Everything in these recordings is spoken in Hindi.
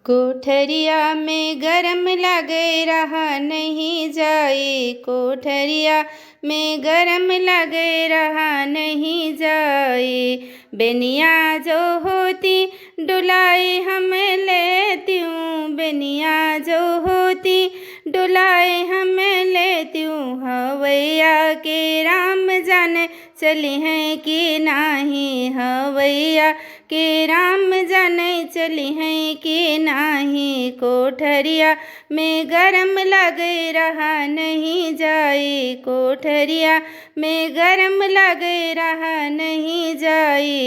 कोठरिया में गरम लगे रहा नहीं जाए, कोठरिया में गरम लगे रहा नहीं जाए। बेनिया जो होती डुलाए हम लेती हूँ, बेनिया जो होती डुलाए हम लेती हूँ। हवैया के राम जाने चली हैं कि नाही, हवैया के राम जाने चली हैं कि नाही। कोठरिया में गरम लगे रहा नहीं जाए, कोठरिया में गरम लगे रहा नहीं जाए।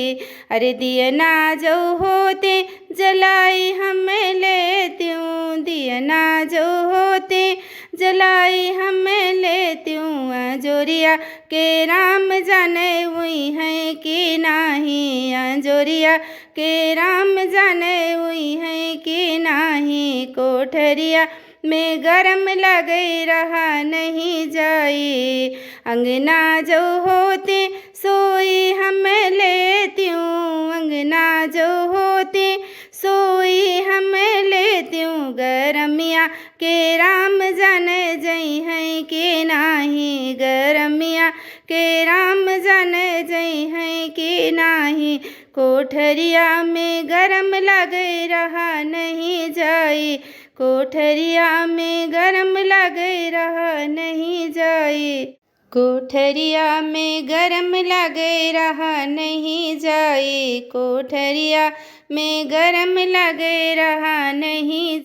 अरे दियना जो होते जलाई हम लेती हूँ, दियना जो होते जलाई हम लेती हूँ। अंजोरिया के राम जाने हुई हैं कि नाही, अंजोरिया के राम जाने हुई हैं कि नाही। कोठरिया में गरम लगे रहा नहीं जाए। अंगना जो होते सोई हम लेती हूँ, अंगना जो होते सोई हम लेती हूँ। गरमिया के राम जाने जई हैं कि नाही, गरमिया के राम जाने जई हैं कि नाही। कोठरिया में गरम लगे रहा नहीं जाए, कोठरिया में गरम लगे रहा नहीं जाए। कोठरिया में गरम लगे रहा नहीं जाए, कोठरिया में गरम लगे रहा नहीं